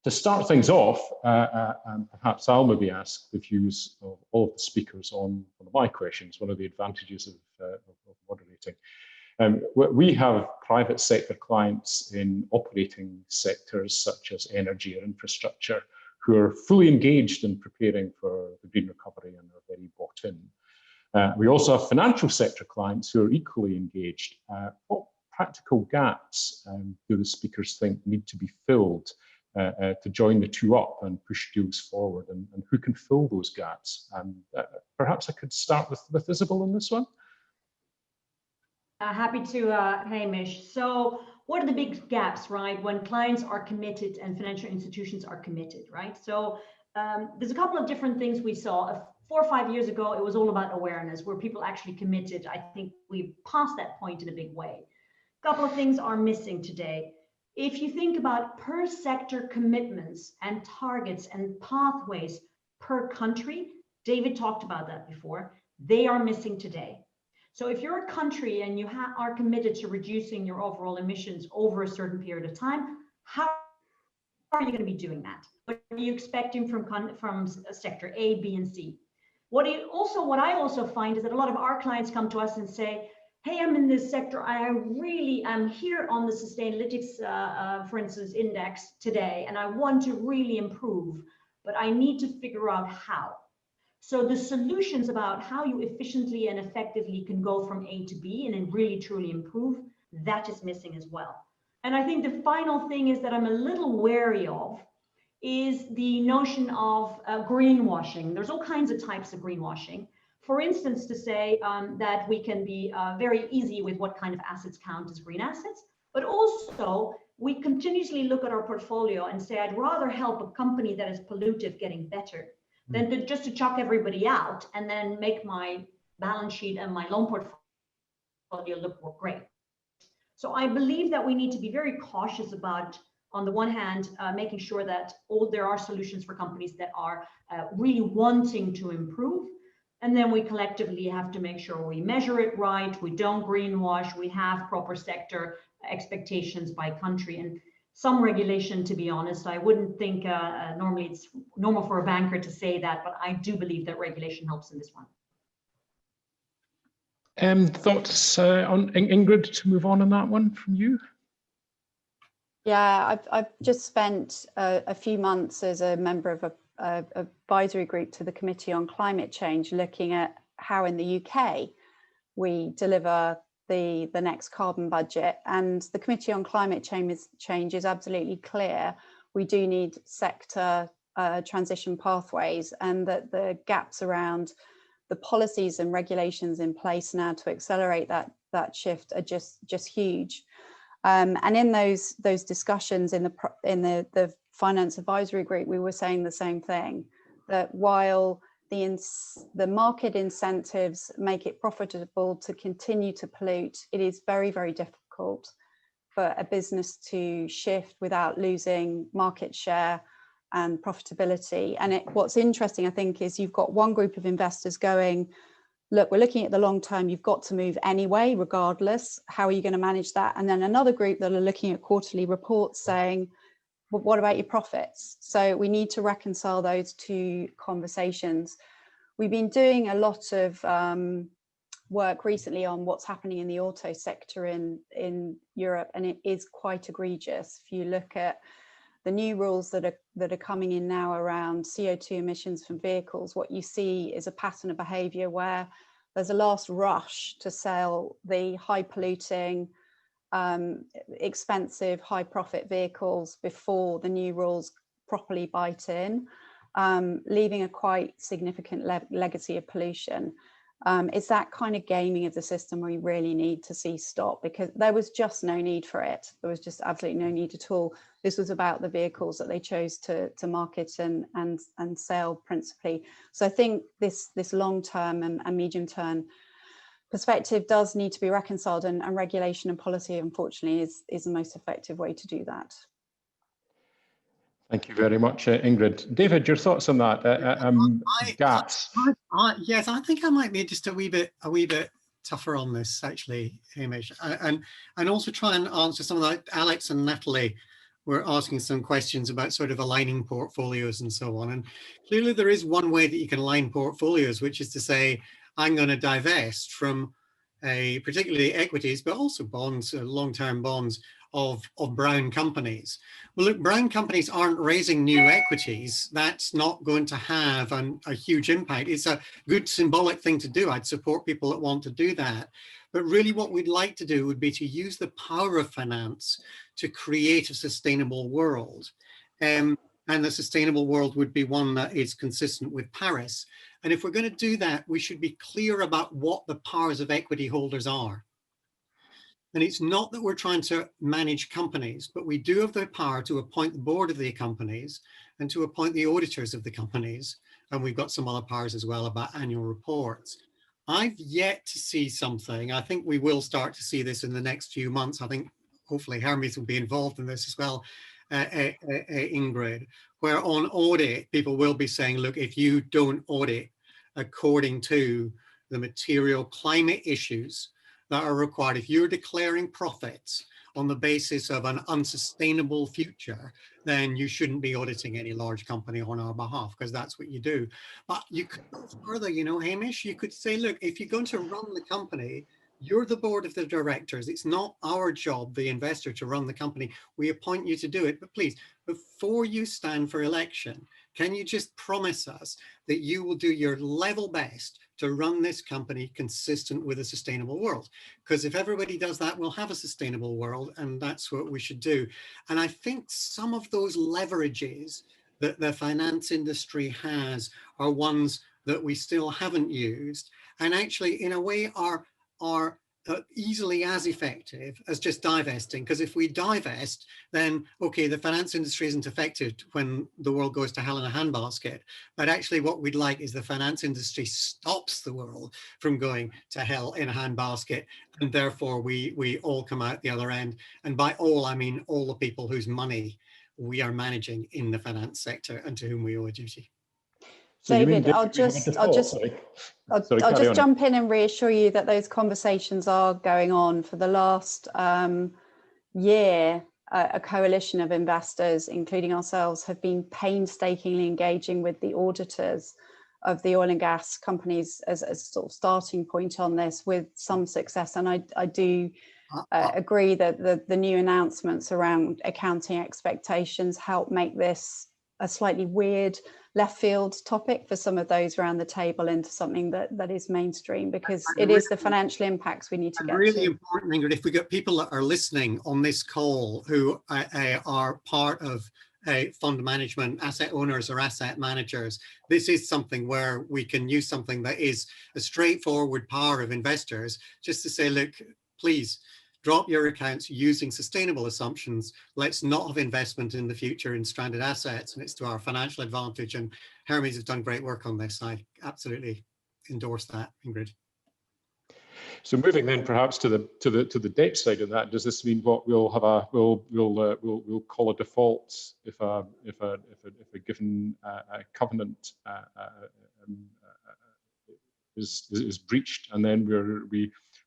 To start things off, perhaps I'll maybe ask the views of all of the speakers on one of my questions, one of the advantages of moderating. We have private sector clients in operating sectors such as energy or infrastructure who are fully engaged in preparing for the green recovery and are very bought in. We also have financial sector clients who are equally engaged. What practical gaps do the speakers think need to be filled to join the two up and push deals forward, and who can fill those gaps? And perhaps I could start with Isabel on this one. Happy to, Hamish. So what are the big gaps, right, when clients are committed and financial institutions are committed, right? So there's a couple of different things we saw. 4 or 5 years ago, it was all about awareness, where people actually committed. I think we've passed that point in a big way. A couple of things are missing today. If you think about per sector commitments and targets and pathways per country, David talked about that before, they are missing today. So if you're a country and you are committed to reducing your overall emissions over a certain period of time, how are you going to be doing that? What are you expecting from sector A, B, and C? What I also find is that a lot of our clients come to us and say, hey, I'm in this sector. I really am here on the Sustainalytics, for instance, index today, and I want to really improve, but I need to figure out how. So the solutions about how you efficiently and effectively can go from A to B and then really truly improve, that is missing as well. And I think the final thing is that I'm a little wary of is the notion of greenwashing. There's all kinds of types of greenwashing. For instance, to say that we can be very easy with what kind of assets count as green assets, but also we continuously look at our portfolio and say, I'd rather help a company that is pollutive getting better than just to chuck everybody out and then make my balance sheet and my loan portfolio look great. So I believe that we need to be very cautious about, on the one hand, making sure that there are solutions for companies that are really wanting to improve. And then we collectively have to make sure we measure it right, we don't greenwash, we have proper sector expectations by country, and some regulation, to be honest. I wouldn't think normally it's normal for a banker to say that, but I do believe that regulation helps in this one. Thoughts on Ingrid, to move on that one from you? Yeah, I've just spent a few months as a member of a advisory group to the Committee on Climate Change, looking at how in the UK we deliver the next carbon budget. And the Committee on Climate Change is absolutely clear. We do need sector transition pathways, and that the gaps around the policies and regulations in place now to accelerate that shift are just huge. And in those discussions in the finance advisory group, we were saying the same thing, that while the market incentives make it profitable to continue to pollute, it is very, very difficult for a business to shift without losing market share and profitability. And what's interesting, I think, is you've got one group of investors going, look, we're looking at the long term, you've got to move anyway, regardless. How are you going to manage that? And then another group that are looking at quarterly reports saying, well, what about your profits? So we need to reconcile those two conversations. We've been doing a lot of work recently on what's happening in the auto sector in Europe, and it is quite egregious. If you look at the new rules that are coming in now around CO2 emissions from vehicles, what you see is a pattern of behaviour where there's a last rush to sell the high polluting, expensive, high profit vehicles before the new rules properly bite in, leaving a quite significant legacy of pollution. It's that kind of gaming of the system we really need to see stop, because there was just no need for it. There was just absolutely no need at all. This was about the vehicles that they chose to market and sell principally. So I think this long-term and medium-term perspective does need to be reconciled, and regulation and policy, unfortunately, is the most effective way to do that. Thank you very much, Ingrid. David, your thoughts on that? Gaps. Yes, I think I might be just a wee bit tougher on this, actually, Hamish, and also try and answer some of that Alex and Natalie were asking some questions about sort of aligning portfolios and so on. And clearly there is one way that you can align portfolios, which is to say, I'm going to divest from particularly equities, but also bonds, long-term bonds of brown companies. Well, look, brown companies aren't raising new equities. That's not going to have a huge impact. It's a good symbolic thing to do. I'd support people that want to do that. But really what we'd like to do would be to use the power of finance to create a sustainable world. And the sustainable world would be one that is consistent with Paris. And if we're going to do that, we should be clear about what the powers of equity holders are. And it's not that we're trying to manage companies, but we do have the power to appoint the board of the companies and to appoint the auditors of the companies. And we've got some other powers as well about annual reports. I've yet to see something. I think we will start to see this in the next few months. I think hopefully Hermes will be involved in this as well, Ingrid, where on audit, people will be saying, look, if you don't audit according to the material climate issues that are required, if you're declaring profits on the basis of an unsustainable future, then you shouldn't be auditing any large company on our behalf, because that's what you do. But you could go further, you know, Hamish, you could say, look, if you're going to run the company, you're the board of the directors. It's not our job, the investor, to run the company. We appoint you to do it. But please, before you stand for election, can you just promise us that you will do your level best to run this company consistent with a sustainable world? Because if everybody does that, we'll have a sustainable world, and that's what we should do. And I think some of those leverages that the finance industry has are ones that we still haven't used, and actually in a way are easily as effective as just divesting. Because if we divest, then okay, the finance industry isn't affected when the world goes to hell in a handbasket. But actually what we'd like is the finance industry stops the world from going to hell in a handbasket, and therefore we all come out the other end. And by all, I mean all the people whose money we are managing in the finance sector and to whom we owe a duty. So David, I'll just jump in and reassure you that those conversations are going on. For the last year, a coalition of investors, including ourselves, have been painstakingly engaging with the auditors of the oil and gas companies as a sort of starting point on this, with some success. And I do agree that the new announcements around accounting expectations help make this a slightly weird left field topic for some of those around the table into something that is mainstream, because it is the financial impacts we need to get really to. Important, Ingrid, if we get people that are listening on this call who are part of fund management, asset owners or asset managers, this is something where we can use something that is a straightforward power of investors, just to say, look, please drop your accounts using sustainable assumptions. Let's not have investment in the future in stranded assets, and it's to our financial advantage. And Hermes has done great work on this. I absolutely endorse that, Ingrid. So moving then perhaps to the debt side of that, does this mean what we'll call a default if a given covenant is breached, and then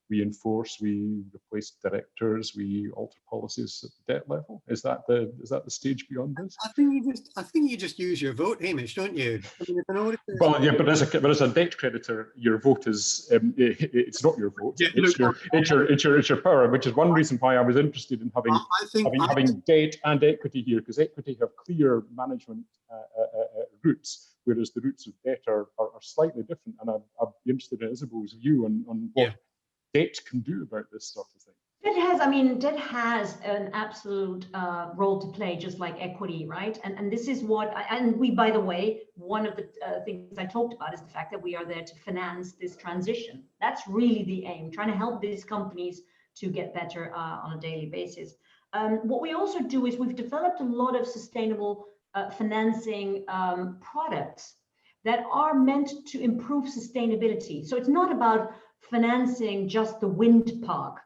we enforce, we replace directors, we alter policies at the debt level? Is that the stage beyond this? I think you just use your vote, Hamish, don't you? I mean, well, yeah, but as a debt creditor, your vote is it's not your vote. Yeah, it's your power, which is one reason why I was interested in having debt and equity here, because equity have clear management routes, whereas the routes of debt are slightly different. And I'd be interested in Isabel's view on what debt can do about this sort of thing. Debt has an absolute role to play, just like equity, right? And this is we, by the way, one of the things I talked about is the fact that we are there to finance this transition. That's really the aim, trying to help these companies to get better on a daily basis. What we also do is we've developed a lot of sustainable financing products that are meant to improve sustainability. So it's not about financing just the wind park,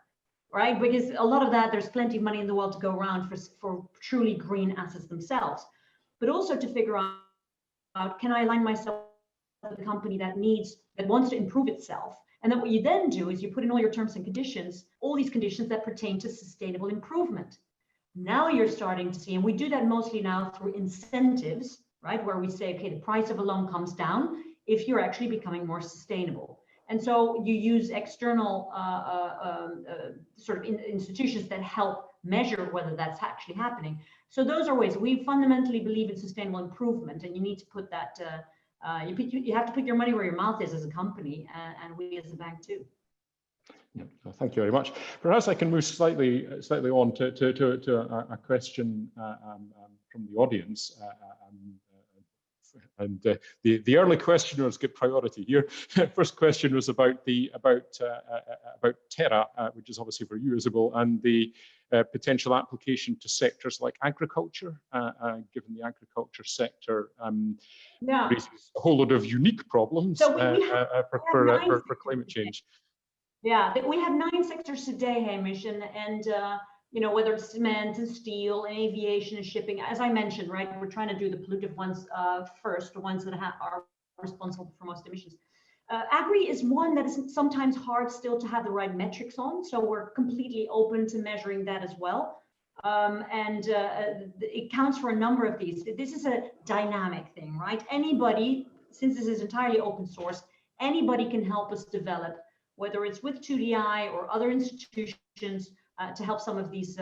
right? Because a lot of that, there's plenty of money in the world to go around for truly green assets themselves, but also to figure out, can I align myself with a company that wants to improve itself? And then what you then do is you put in all your terms and conditions, all these conditions that pertain to sustainable improvement. Now you're starting to see, and we do that mostly now through incentives, right? Where we say, okay, the price of a loan comes down if you're actually becoming more sustainable. And so you use external sort of institutions that help measure whether that's actually happening. So those are ways. We fundamentally believe in sustainable improvement, and you need to put that, you have to put your money where your mouth is as a company, and we as a bank too. Yeah, well, thank you very much. Perhaps I can move slightly on to a question from the audience. The early questioners get priority here. First question was about Terra, which is obviously for you, Isabel, and the potential application to sectors like agriculture, given the agriculture sector raises a whole lot of unique problems for climate change. Yeah, we have 9 sectors today, Hamish, and you know, whether it's cement and steel and aviation and shipping, as I mentioned, right, we're trying to do the pollutive ones first, the ones that are responsible for most emissions. Agri is one that is sometimes hard still to have the right metrics on, so we're completely open to measuring that as well. It counts for a number of these. This is a dynamic thing, right? Anybody, since this is entirely open source, anybody can help us develop, whether it's with 2DI or other institutions, to help some of these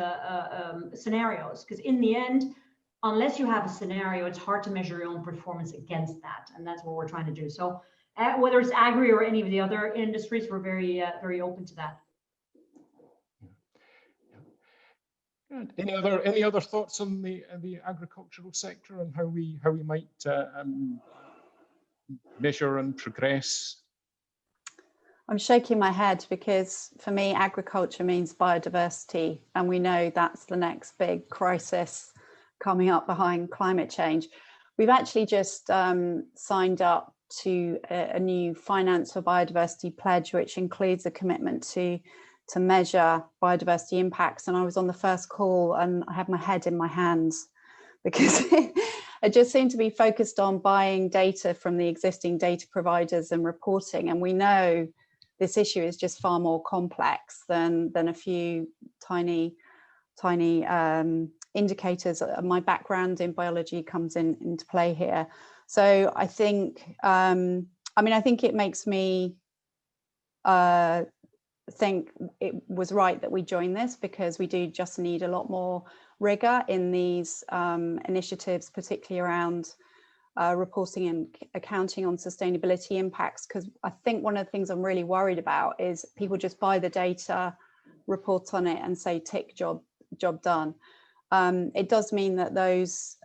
scenarios. Because in the end, unless you have a scenario, it's hard to measure your own performance against that. And that's what we're trying to do. So whether it's agri or any of the other industries, we're very, very open to that. Any other thoughts on the agricultural sector and how we might measure and progress? I'm shaking my head because for me, agriculture means biodiversity, and we know that's the next big crisis coming up behind climate change. We've actually just signed up to a new Finance for Biodiversity pledge, which includes a commitment to measure biodiversity impacts. And I was on the first call and I had my head in my hands because it just seemed to be focused on buying data from the existing data providers and reporting. And we know this issue is just far more complex than a few tiny indicators. My background in biology comes into play here. So I think, I think it makes me think it was right that we joined this, because we do just need a lot more rigor in these initiatives, particularly around reporting and accounting on sustainability impacts. Because I think one of the things I'm really worried about is people just buy the data, report on it and say tick, job done. It does mean that those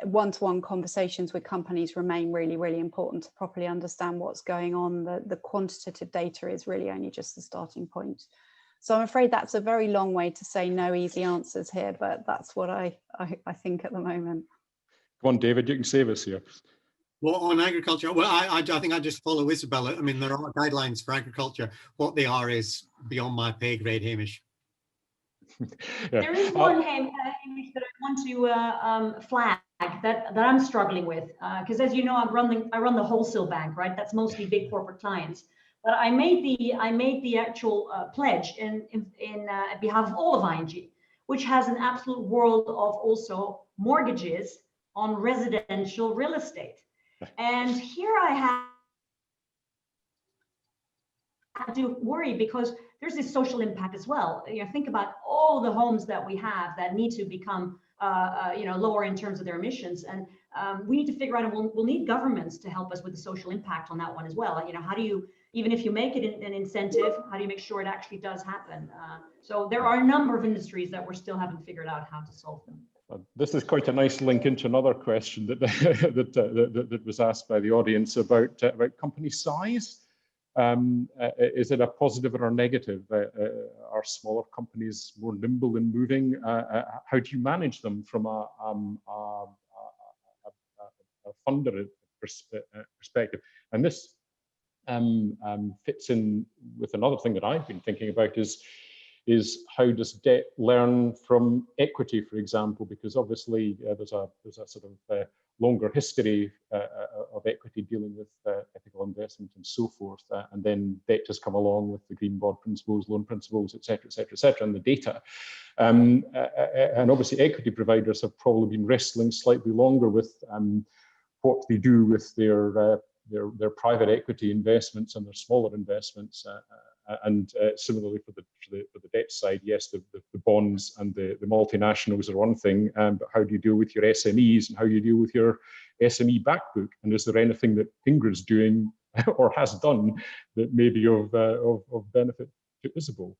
one-to-one conversations with companies remain really, really important to properly understand what's going on. The quantitative data is really only just the starting point. So I'm afraid that's a very long way to say no easy answers here, but that's what I think at the moment. Come on, David, you can save us here. Well, on agriculture, well, I think I just follow Isabel. I mean, there are guidelines for agriculture. What they are is beyond my pay grade, Hamish. Yeah. There is one, Hamish, that I want to flag that I'm struggling with, because as you know, I run the wholesale bank, right? That's mostly big corporate clients. But I made the actual pledge in behalf of all of ING, which has an absolute world of also mortgages on residential real estate. And here I have to worry because there's this social impact as well. You know, think about all the homes that we have that need to become lower in terms of their emissions, and we need to figure out, and we'll need governments to help us with the social impact on that one as well. You know, how do you, even if you make it an incentive, how do you make sure it actually does happen? So there are a number of industries that we're still haven't figured out how to solve them. This is quite a nice link into another question that that was asked by the audience about company size. Is it a positive or a negative? Are smaller companies more nimble in moving? How do you manage them from a funder perspective? And this fits in with another thing that I've been thinking about is how does debt learn from equity, for example? Because obviously there's a sort of longer history of equity dealing with ethical investment and so forth, and then debt has come along with the green bond principles, loan principles, etc., etc., etc., and the data. And obviously, equity providers have probably been wrestling slightly longer with what they do with their private equity investments and their smaller investments. And similarly for the debt side, yes, the bonds and the multinationals are one thing, but how do you deal with your SMEs and how do you deal with your SME backbook? And is there anything that Ingrid's doing or has done that may be of benefit to Isabel?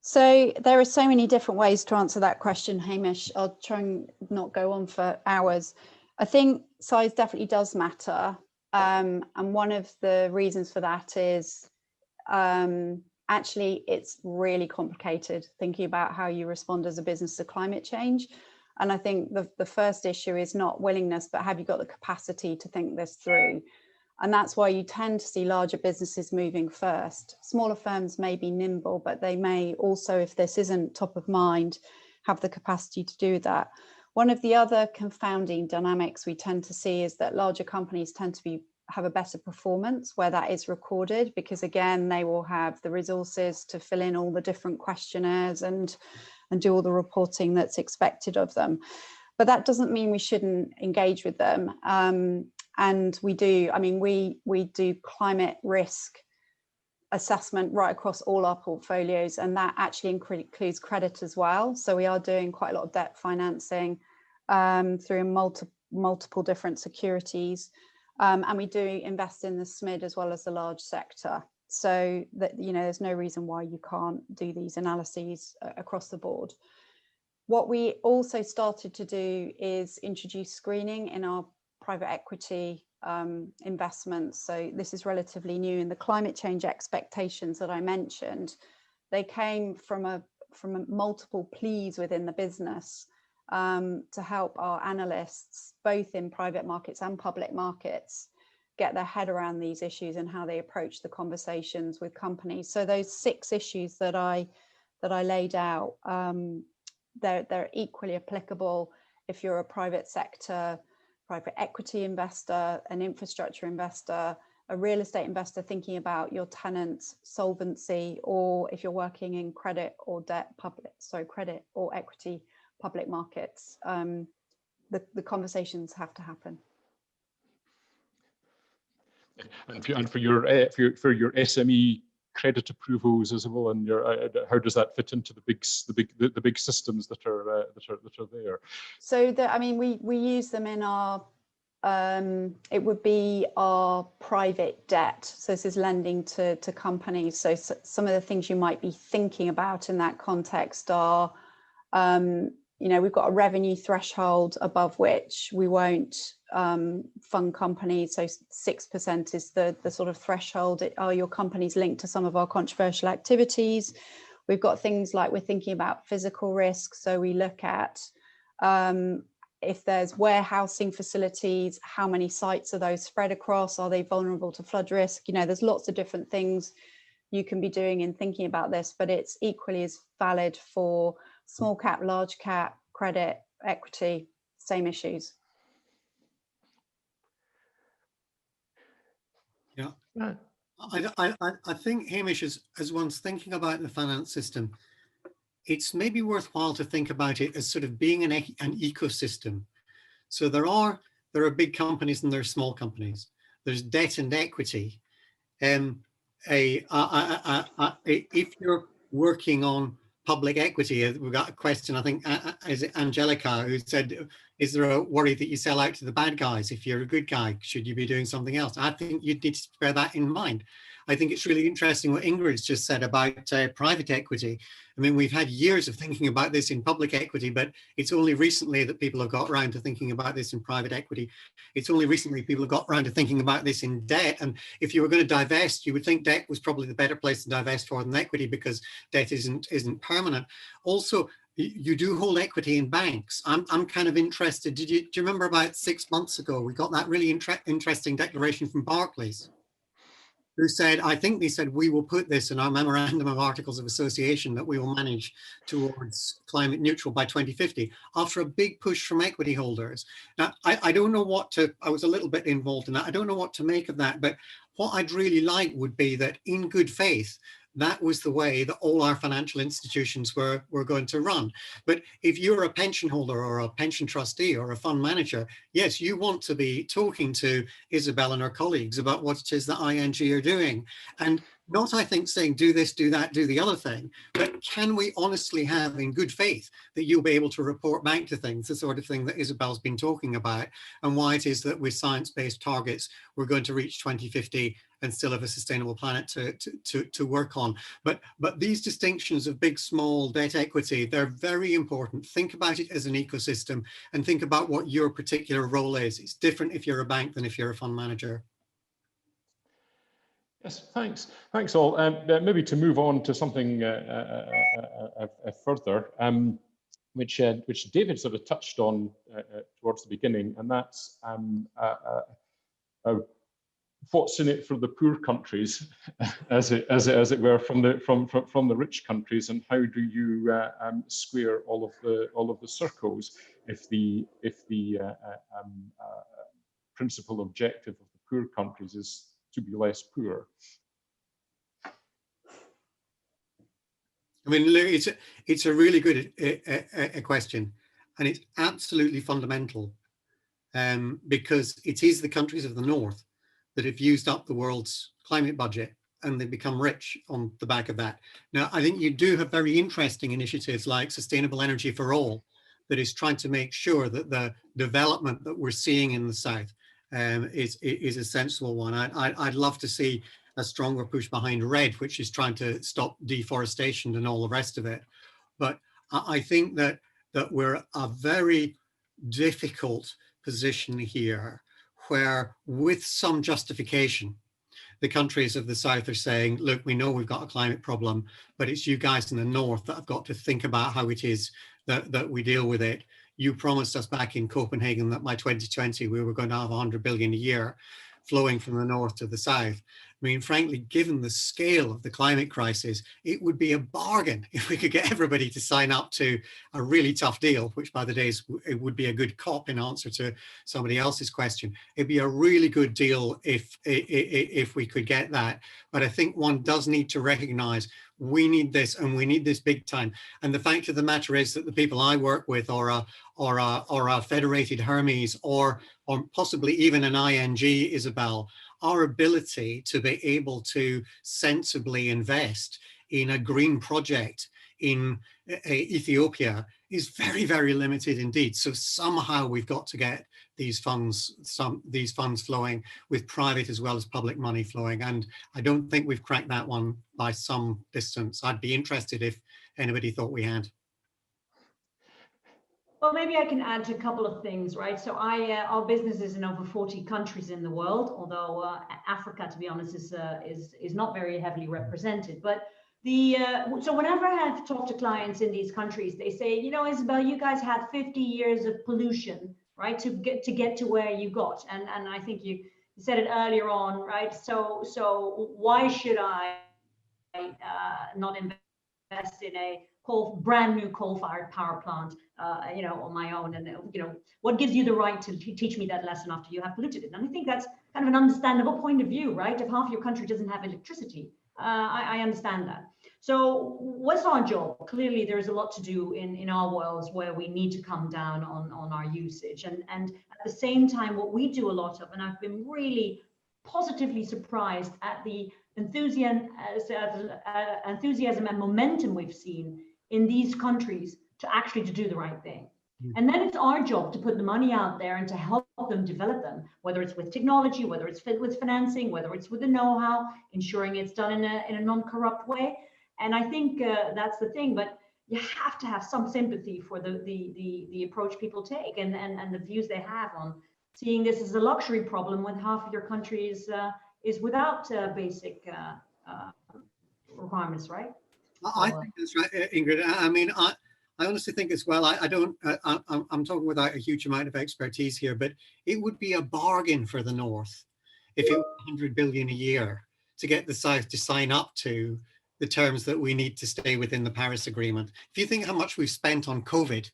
So there are so many different ways to answer that question, Hamish. I'll try and not go on for hours. I think size definitely does matter. And one of the reasons for that is actually it's really complicated thinking about how you respond as a business to climate change. And I think the first issue is not willingness, but have you got the capacity to think this through? And that's why you tend to see larger businesses moving first. Smaller firms may be nimble, but they may also, if this isn't top of mind, have the capacity to do that. One of the other confounding dynamics we tend to see is that larger companies tend to have a better performance where that is recorded, because again, they will have the resources to fill in all the different questionnaires and do all the reporting that's expected of them. But that doesn't mean we shouldn't engage with them. And we do, I mean, we do climate risk assessment right across all our portfolios, and that actually includes credit as well. So we are doing quite a lot of debt financing through multiple different securities. And we do invest in the SMID as well as the large sector. So that, you know, there's no reason why you can't do these analyses across the board. What we also started to do is introduce screening in our private equity investments. So this is relatively new, and the climate change expectations that I mentioned, they came from multiple pleas within the business to help our analysts, both in private markets and public markets, get their head around these issues and how they approach the conversations with companies. So those 6 issues that I laid out, they're equally applicable if you're a private sector, private equity investor, an infrastructure investor, a real estate investor thinking about your tenants' solvency, or if you're working in credit or credit or equity public markets. The conversations have to happen. And for your SME credit approvals, Isabel, and how does that fit into the big systems that are there? So I mean, we use them in our it would be our private debt. So this is lending to companies. So some of the things you might be thinking about in that context are, you know, we've got a revenue threshold above which we won't fund companies. So 6% is the sort of threshold. Are your companies linked to some of our controversial activities? We've got things like we're thinking about physical risk. So we look at if there's warehousing facilities, how many sites are those spread across? Are they vulnerable to flood risk? You know, there's lots of different things you can be doing in thinking about this, but it's equally as valid for small cap, large cap, credit, equity, same issues. Yeah, I think, Hamish, as one's thinking about the finance system, it's maybe worthwhile to think about it as sort of being an ecosystem. So there are big companies and there are small companies. There's debt and equity. If you're working on public equity, we've got a question, I think, is it Angelica, who said, is there a worry that you sell out to the bad guys? If you're a good guy, should you be doing something else? I think you need to bear that in mind. I think it's really interesting what Ingrid's just said about private equity. I mean, we've had years of thinking about this in public equity, but it's only recently that people have got around to thinking about this in private equity. It's only recently people have got around to thinking about this in debt. And if you were going to divest, you would think debt was probably the better place to divest for than equity, because debt isn't permanent. Also, you do hold equity in banks. I'm kind of interested. Do you remember about 6 months ago, we got that really interesting declaration from Barclays? who said, I think they said, we will put this in our memorandum of articles of association that we will manage towards climate neutral by 2050 after a big push from equity holders. Now, I don't know what to, I was a little bit involved in that. I don't know what to make of that, but what I'd really like would be that in good faith, that was the way that all our financial institutions were going to run. But if you're a pension holder or a pension trustee or a fund manager, yes, you want to be talking to Isabel and her colleagues about what it is that ING are doing. And not, I think, saying do this, do that, do the other thing, but can we honestly have in good faith that you'll be able to report back to things, the sort of thing that Isabel's been talking about, and why it is that with science-based targets, we're going to reach 2050 and still have a sustainable planet to work on. But these distinctions of big, small, debt equity, they're very important. Think about it as an ecosystem and think about what your particular role is. It's different if you're a bank than if you're a fund manager. Yes, thanks. Thanks all. Maybe to move on to something further, which David sort of touched on towards the beginning, and that's what's in it for the poor countries, as it were, from the rich countries, and how do you square all of the circles if the principal objective of the poor countries is to be less poor? I mean, it's a really good question, and it's absolutely fundamental, because it is the countries of the north that have used up the world's climate budget, and they become rich on the back of that. Now, I think you do have very interesting initiatives like Sustainable Energy for All, that is trying to make sure that the development that we're seeing in the south is a sensible one. I'd love to see a stronger push behind RED, which is trying to stop deforestation and all the rest of it. But I think that we're a very difficult position here, where with some justification, the countries of the south are saying, look, we know we've got a climate problem, but it's you guys in the north that have got to think about how it is that we deal with it. You promised us back in Copenhagen that by 2020, we were going to have 100 billion a year flowing from the north to the south. I mean, frankly, given the scale of the climate crisis, it would be a bargain if we could get everybody to sign up to a really tough deal, which by the days, it would be a good COP in answer to somebody else's question. It'd be a really good deal if we could get that. But I think one does need to recognize we need this, and we need this big time. And the fact of the matter is that the people I work with, or a Federated Hermes, or possibly even an ING, Isabel, our ability to be able to sensibly invest in a green project in Ethiopia is very, very limited indeed. So somehow we've got to get these funds flowing, with private as well as public money flowing. And I don't think we've cracked that one by some distance. I'd be interested if anybody thought we had. Well, maybe I can add to a couple of things, right? So our business is in over 40 countries in the world, although Africa, to be honest, is not very heavily represented. But so whenever I have talked to clients in these countries, they say, you know, Isabel, you guys had 50 years of pollution, right, to get to where you got, and I think you said it earlier on, right? So why should I not invest in a brand new coal-fired power plant, you know, on my own? And you know, what gives you the right to teach me that lesson after you have polluted it? And I think that's kind of an understandable point of view, right? If half your country doesn't have electricity, I understand that. So what's our job? Clearly, there's a lot to do in our worlds where we need to come down on our usage. And at the same time, what we do a lot of, and I've been really positively surprised at the enthusiasm and momentum we've seen in these countries to do the right thing. And then it's our job to put the money out there and to help them develop them, whether it's with technology, whether it's with financing, whether it's with the know-how, ensuring it's done in a non-corrupt way. And I think that's the thing, but you have to have some sympathy for the approach people take and the views they have on seeing this as a luxury problem when half of your country is without basic requirements, right? I think that's right, Ingrid. I mean, I honestly think as well, I'm talking without a huge amount of expertise here, but it would be a bargain for the North if it was 100 billion a year to get the South to sign up to the terms that we need to stay within the Paris Agreement. If you think how much we've spent on COVID,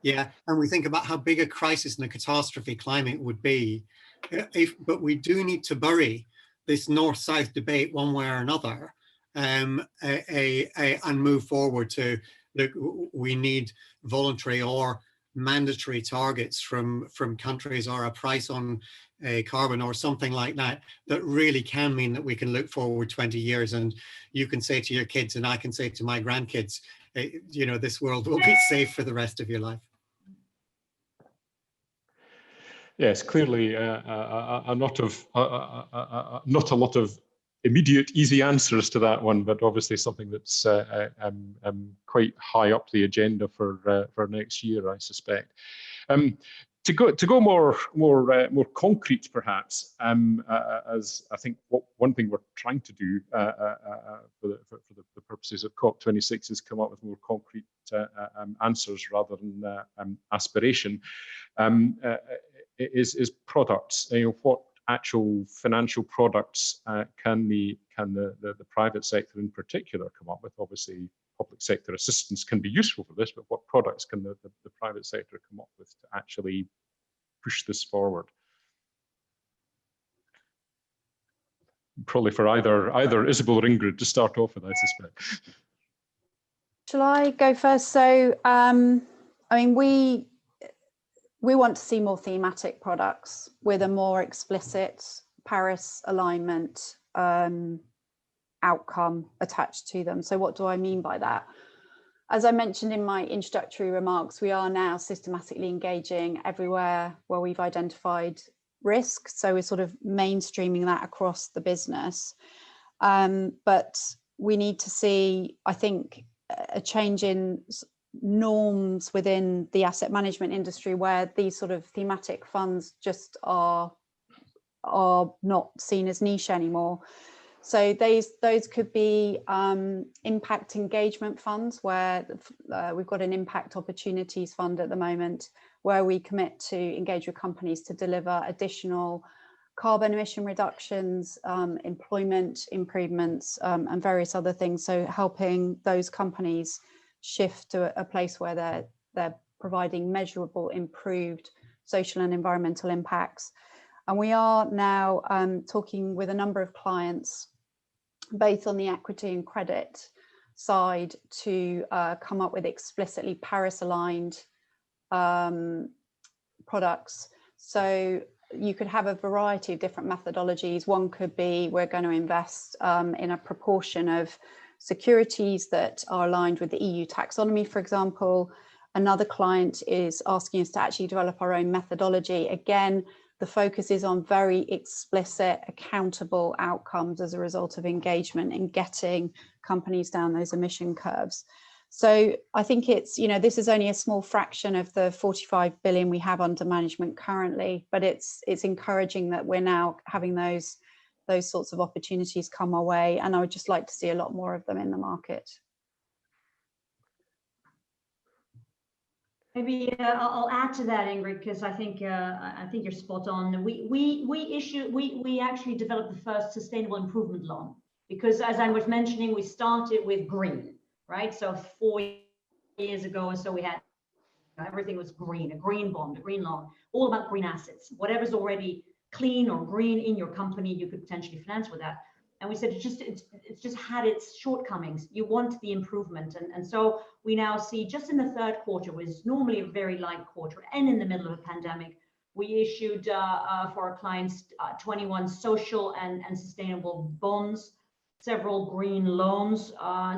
yeah, and we think about how big a crisis and a catastrophe climate would be, but we do need to bury this North-South debate one way or another, and move forward to, look, we need voluntary or mandatory targets from countries, or a price on carbon or something like that, that really can mean that we can look forward 20 years and you can say to your kids, and I can say to my grandkids, you know, this world will be safe for the rest of your life. Yes, clearly not a lot of immediate easy answers to that one, but obviously something that's quite high up the agenda for next year, I suspect. To go more concrete, perhaps, as I think one thing we're trying to do for the purposes of COP26 is come up with more concrete answers rather than aspiration. Is products. You know, what actual financial products can the private sector in particular come up with? Obviously, public sector assistance can be useful for this, but what products can the private sector come up with to actually push this forward? Probably for either Isabel or Ingrid to start off with, I suspect. Shall I go first? So, I mean, we want to see more thematic products with a more explicit Paris alignment outcome attached to them. So what do I mean by that? As I mentioned in my introductory remarks, we are now systematically engaging everywhere where we've identified risk. So we're sort of mainstreaming that across the business. But we need to see, I think, a change in norms within the asset management industry where these sort of thematic funds just are not seen as niche anymore. So those could be impact engagement funds, where we've got an impact opportunities fund at the moment, where we commit to engage with companies to deliver additional carbon emission reductions, employment improvements, and various other things. So helping those companies shift to a place where they're providing measurable, improved social and environmental impacts. And we are now talking with a number of clients, both on the equity and credit side, to come up with explicitly Paris-aligned products. So you could have a variety of different methodologies. One could be, we're going to invest in a proportion of securities that are aligned with the EU taxonomy, for example. Another client is asking us to actually develop our own methodology. Again, the focus is on very explicit, accountable outcomes as a result of engagement in getting companies down those emission curves. So I think it's, you know, this is only a small fraction of the 45 billion we have under management currently, but it's encouraging that we're now having those sorts of opportunities come our way, and I would just like to see a lot more of them in the market. Maybe I'll add to that, Ingrid, because I think you're spot on. We actually developed the first sustainable improvement loan, because as I was mentioning, we started with green, right? So 4 years ago or so, we had everything was green, a green bond, a green loan, all about green assets. Whatever's already clean or green in your company, you could potentially finance with that. And we said it's just had its shortcomings. You want the improvement, and so we now see, just in the third quarter, which is normally a very light quarter, and in the middle of a pandemic, we issued for our clients 21 social and sustainable bonds, several green loans,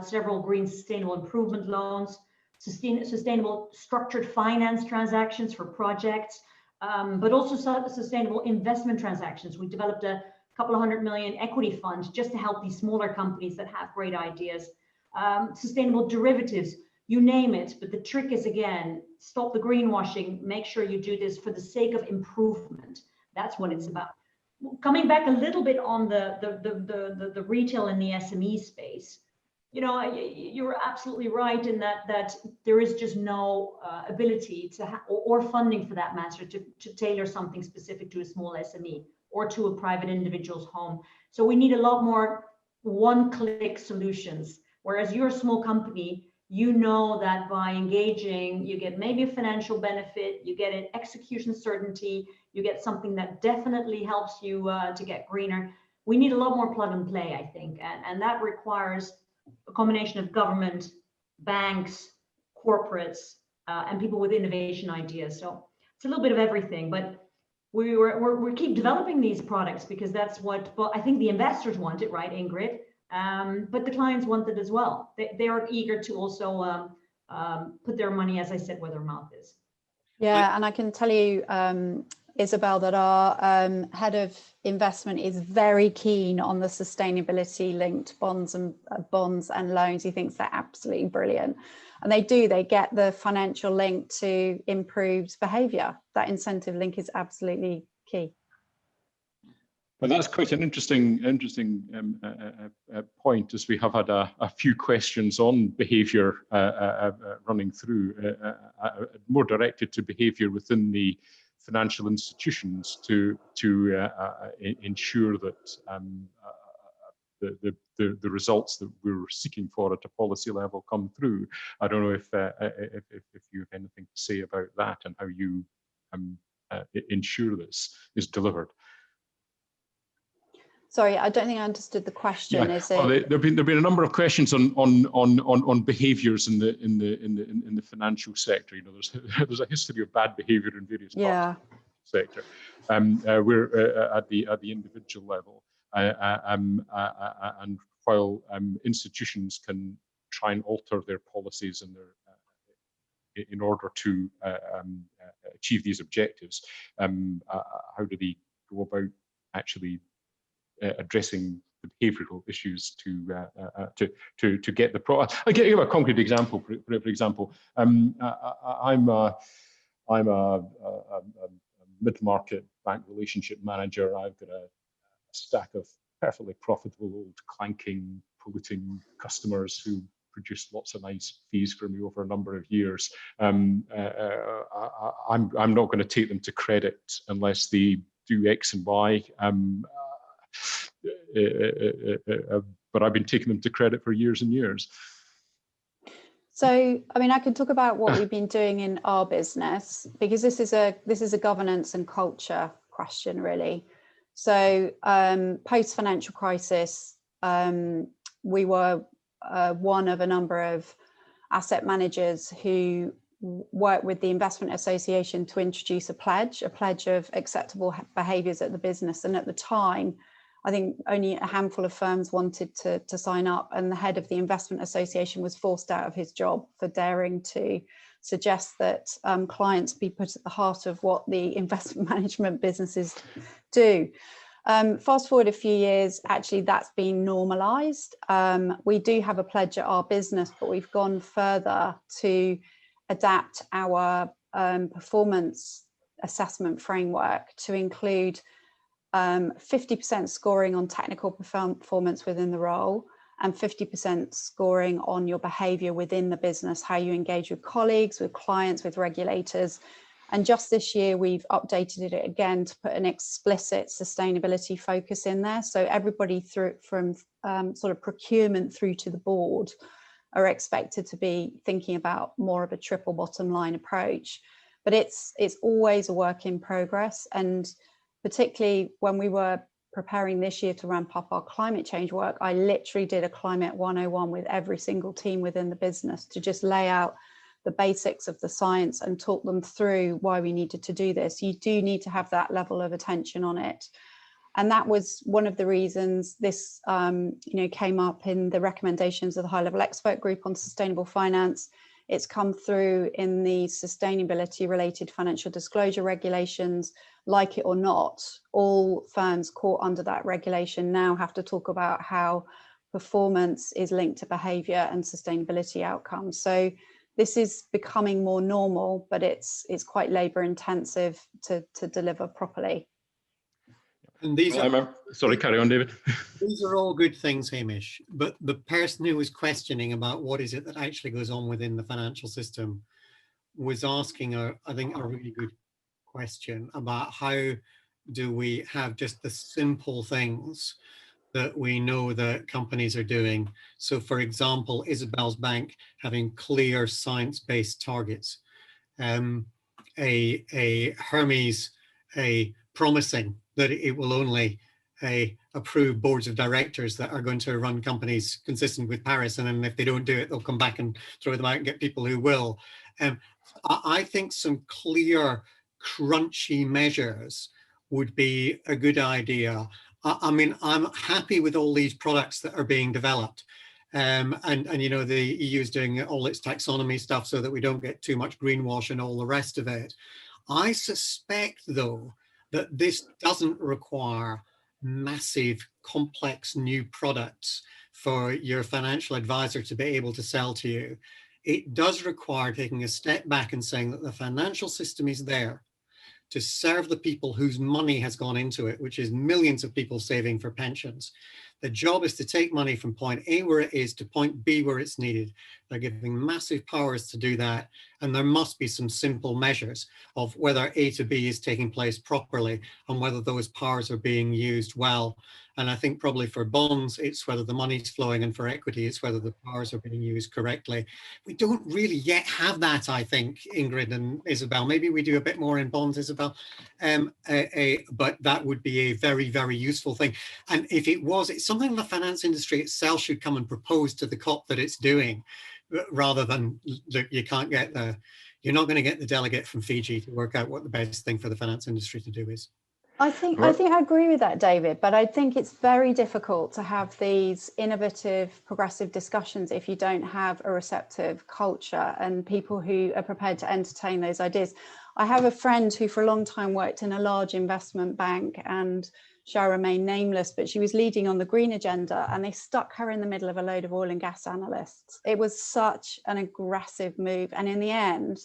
several green sustainable improvement loans, sustainable structured finance transactions for projects, but also sustainable investment transactions. We developed a couple of $100 million equity funds just to help these smaller companies that have great ideas. Sustainable derivatives, you name it. But the trick is, again, stop the greenwashing. Make sure you do this for the sake of improvement. That's what it's about. Coming back a little bit on the retail and the SME space, you know, you're absolutely right in that there is just no ability to or funding for that matter to tailor something specific to a small SME. or to a private individual's home. So we need a lot more one-click solutions. Whereas you're a small company, you know that by engaging, you get maybe a financial benefit, you get an execution certainty, you get something that definitely helps you to get greener. We need a lot more plug and play, I think, and that requires a combination of government, banks, corporates, and people with innovation ideas. So it's a little bit of everything, but we keep developing these products because that's what, but I think the investors want it, right, Ingrid? But the clients want it as well. They are eager to also put their money, as I said, where their mouth is. Yeah, and I can tell you, Isabel, that our head of investment is very keen on the sustainability linked bonds and loans. He thinks they're absolutely brilliant. And they get the financial link to improved behaviour. That incentive link is absolutely key. Well, that's quite an interesting point, as we have had a few questions on behaviour running through, more directed to behaviour within the financial institutions to ensure that the results that we're seeking for at a policy level come through. I don't know if you have anything to say about that and how you ensure this is delivered. Sorry, I don't think I understood the question. Yeah. Is it? Well, there've been a number of questions on behaviours in the financial sector. You know, there's a history of bad behaviour in various parts of the sector. We're at the individual level, and while institutions can try and alter their policies and in order to achieve these objectives, how do they go about actually addressing the behavioural issues to get the product? I'll give you a concrete example. For example, I'm a mid-market bank relationship manager. I've got a stack of perfectly profitable, old, clanking, polluting customers who produce lots of nice fees for me over a number of years. I'm not going to take them to credit unless they do X and Y. But I've been taking them to credit for years and years. So, I mean, I can talk about what we've been doing in our business, because this is a governance and culture question, really. So, post financial crisis, we were one of a number of asset managers who worked with the Investment Association to introduce a pledge of acceptable behaviours at the business. And at the time, I think only a handful of firms wanted to sign up, and the head of the Investment Association was forced out of his job for daring to suggest that clients be put at the heart of what the investment management businesses do. Fast forward a few years, actually that's been normalised. We do have a pledge at our business, but we've gone further to adapt our performance assessment framework to include 50% scoring on technical performance within the role and 50% scoring on your behaviour within the business, how you engage with colleagues, with clients, with regulators. And just this year, we've updated it again to put an explicit sustainability focus in there. So everybody from sort of procurement through to the board are expected to be thinking about more of a triple bottom line approach. But it's always a work in progress. And particularly when we were preparing this year to ramp up our climate change work, I literally did a climate 101 with every single team within the business to just lay out the basics of the science and talk them through why we needed to do this. You do need to have that level of attention on it. And that was one of the reasons this came up in the recommendations of the high-level expert group on sustainable finance. It's come through in the sustainability related financial disclosure regulations. Like it or not, all firms caught under that regulation now have to talk about how performance is linked to behaviour and sustainability outcomes. So this is becoming more normal, but it's quite labour intensive to deliver properly. And these sorry, carry on, David. These are all good things, Hamish, but the person who was questioning about what is it that actually goes on within the financial system was asking, I think, a really good question about how do we have just the simple things that we know that companies are doing. So for example, Isabel's bank having clear science-based targets. A Hermes promising that it will only approve boards of directors that are going to run companies consistent with Paris, and then if they don't do it, they'll come back and throw them out and get people who will. I think some clear, crunchy measures would be a good idea. I mean, I'm happy with all these products that are being developed. And you know, the EU is doing all its taxonomy stuff so that we don't get too much greenwash and all the rest of it. I suspect, though, that this doesn't require massive, complex new products for your financial advisor to be able to sell to you. It does require taking a step back and saying that the financial system is there to serve the people whose money has gone into it, which is millions of people saving for pensions. The job is to take money from point A where it is to point B where it's needed. They're giving massive powers to do that. And there must be some simple measures of whether A to B is taking place properly and whether those powers are being used well. And I think probably for bonds, it's whether the money's flowing, and for equity, it's whether the powers are being used correctly. We don't really yet have that, I think, Ingrid and Isabel. Maybe we do a bit more in bonds, Isabel, but that would be a very, very useful thing. And if it was, it's something the finance industry itself should come and propose to the COP that it's doing, rather than, look, you can't get the, you're not going to get the delegate from Fiji to work out what the best thing for the finance industry to do is. I think I agree with that, David, but I think it's very difficult to have these innovative, progressive discussions if you don't have a receptive culture and people who are prepared to entertain those ideas. I have a friend who for a long time worked in a large investment bank, and shall remain nameless, but she was leading on the green agenda, and they stuck her in the middle of a load of oil and gas analysts. It was such an aggressive move, and in the end,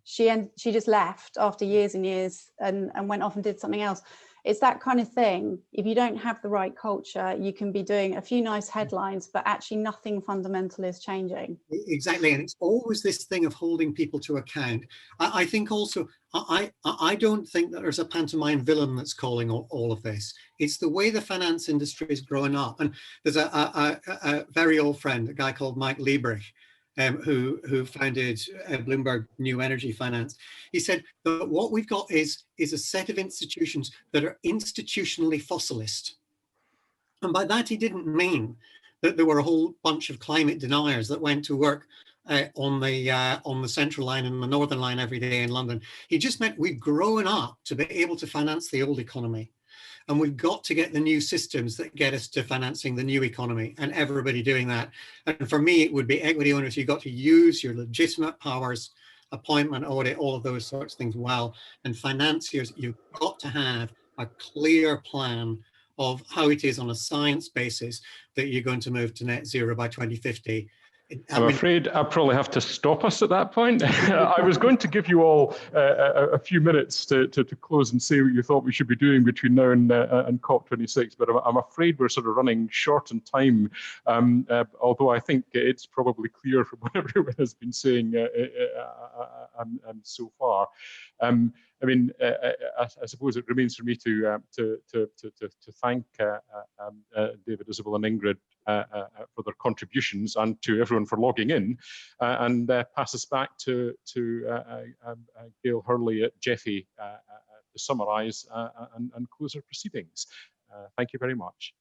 she just left after years and years and went off and did something else. It's that kind of thing. If you don't have the right culture, you can be doing a few nice headlines, but actually nothing fundamental is changing. Exactly, and it's always this thing of holding people to account. I think also, I don't think that there's a pantomime villain that's calling all of this. It's the way the finance industry is growing up. And there's a very old friend, a guy called Mike Liebrich, who founded Bloomberg New Energy Finance. He said that what we've got is a set of institutions that are institutionally fossilist. And by that, he didn't mean that there were a whole bunch of climate deniers that went to work on the Central Line and the Northern Line every day in London. He just meant we've grown up to be able to finance the old economy. And we've got to get the new systems that get us to financing the new economy, and everybody doing that. And for me, it would be equity owners. You've got to use your legitimate powers, appointment, audit, all of those sorts of things well. And financiers, you've got to have a clear plan of how it is on a science basis that you're going to move to net zero by 2050. I'm afraid I probably have to stop us at that point. I was going to give you all a few minutes to close and say what you thought we should be doing between now and COP26, but I'm afraid we're sort of running short on time, although I think it's probably clear from what everyone has been saying so far. I mean, I suppose it remains for me to thank David, Isabel, and Ingrid for their contributions, and to everyone for logging in, and pass us back to Gail Hurley at Jeffy to summarise and close our proceedings. Thank you very much.